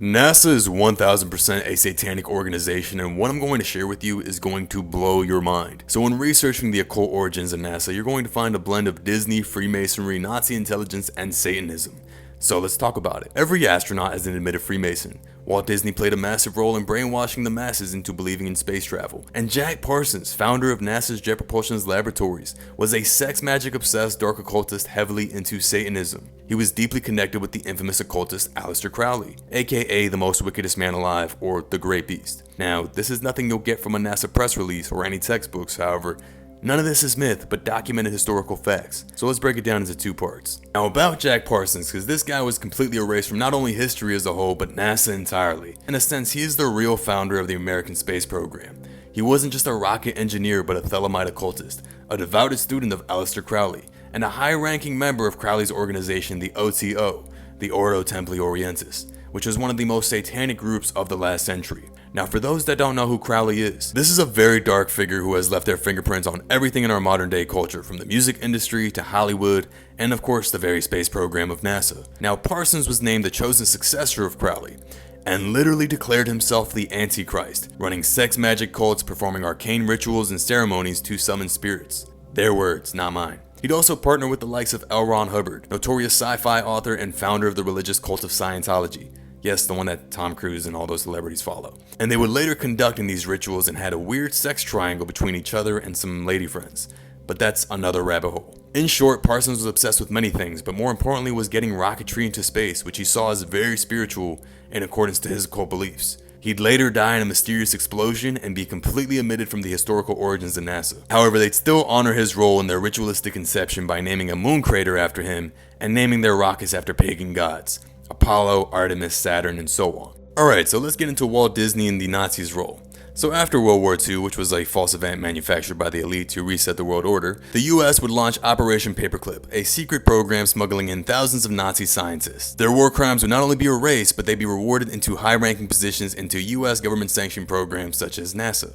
NASA is 1000% a satanic organization, and what I'm going to share with you is going to blow your mind. So when researching the occult origins of NASA, you're going to find a blend of Disney, Freemasonry, Nazi intelligence, and Satanism. So let's talk about it. Every astronaut is an admitted Freemason. Walt Disney played a massive role in brainwashing the masses into believing in space travel. And Jack Parsons, founder of NASA's Jet Propulsion Laboratories, was a sex magic obsessed dark occultist heavily into Satanism. He was deeply connected with the infamous occultist Aleister Crowley, aka the most wickedest man alive, or the Great Beast. Now, this is nothing you'll get from a NASA press release or any textbooks, however. None of this is myth, but documented historical facts. So let's break it down into two parts. Now about Jack Parsons, because this guy was completely erased from not only history as a whole, but NASA entirely. In a sense, he is the real founder of the American space program. He wasn't just a rocket engineer, but a Thelemite occultist, a devoted student of Aleister Crowley, and a high-ranking member of Crowley's organization, the OTO, the Ordo Templi Orientis, which was one of the most satanic groups of the last century. Now for those that don't know who Crowley is, this is a very dark figure who has left their fingerprints on everything in our modern day culture, from the music industry to Hollywood, and of course the very space program of NASA. Now Parsons was named the chosen successor of Crowley, and literally declared himself the Antichrist, running sex magic cults, performing arcane rituals and ceremonies to summon spirits. Their words, not mine. He'd also partner with the likes of L. Ron Hubbard, notorious sci-fi author and founder of the religious cult of Scientology. Yes, the one that Tom Cruise and all those celebrities follow. And they would later conduct in these rituals and had a weird sex triangle between each other and some lady friends. But that's another rabbit hole. In short, Parsons was obsessed with many things, but more importantly was getting rocketry into space, which he saw as very spiritual in accordance to his occult beliefs. He'd later die in a mysterious explosion and be completely omitted from the historical origins of NASA. However, they'd still honor his role in their ritualistic inception by naming a moon crater after him and naming their rockets after pagan gods: Apollo, Artemis, Saturn, and so on. Alright, so let's get into Walt Disney and the Nazis' role. So after World War II, which was a false event manufactured by the elite to reset the world order, the US would launch Operation Paperclip, a secret program smuggling in thousands of Nazi scientists. Their war crimes would not only be erased, but they'd be rewarded into high-ranking positions into US government-sanctioned programs such as NASA.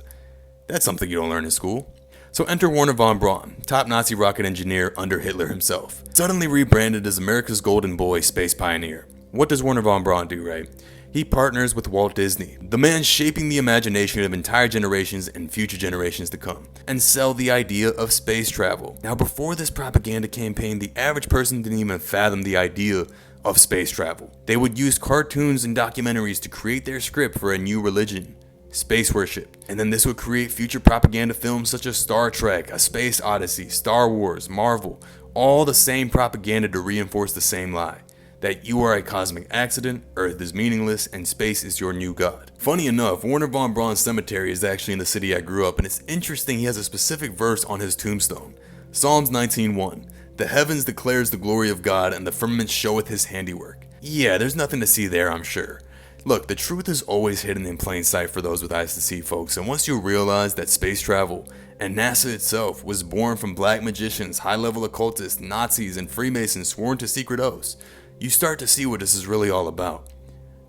That's something you don't learn in school. So enter Wernher von Braun, top Nazi rocket engineer under Hitler himself, suddenly rebranded as America's golden boy space pioneer. What does Wernher von Braun do, right? He partners with Walt Disney, the man shaping the imagination of entire generations and future generations to come, and sell the idea of space travel. Now before this propaganda campaign, the average person didn't even fathom the idea of space travel. They would use cartoons and documentaries to create their script for a new religion: space worship. And then this would create future propaganda films such as Star Trek, A Space Odyssey, Star Wars, Marvel, all the same propaganda to reinforce the same lie: that you are a cosmic accident, Earth is meaningless, and space is your new god. Funny enough, Wernher von Braun's cemetery is actually in the city I grew up, and it's interesting he has a specific verse on his tombstone. Psalms 19:1. The heavens declares the glory of God, and the firmament showeth his handiwork. Yeah, there's nothing to see there, I'm sure. Look, the truth is always hidden in plain sight for those with eyes to see, folks, and once you realize that space travel and NASA itself was born from black magicians, high-level occultists, Nazis, and Freemasons sworn to secret oaths, you start to see what this is really all about: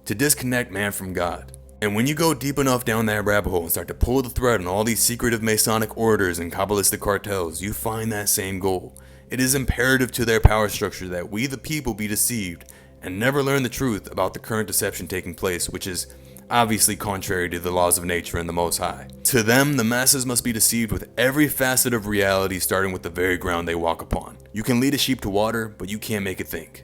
to disconnect man from God. And when you go deep enough down that rabbit hole and start to pull the thread on all these secretive Masonic orders and Kabbalistic cartels, you find that same goal. It is imperative to their power structure that we the people be deceived and never learn the truth about the current deception taking place, which is obviously contrary to the laws of nature and the Most High. To them, the masses must be deceived with every facet of reality, starting with the very ground they walk upon. You can lead a sheep to water, but you can't make it think.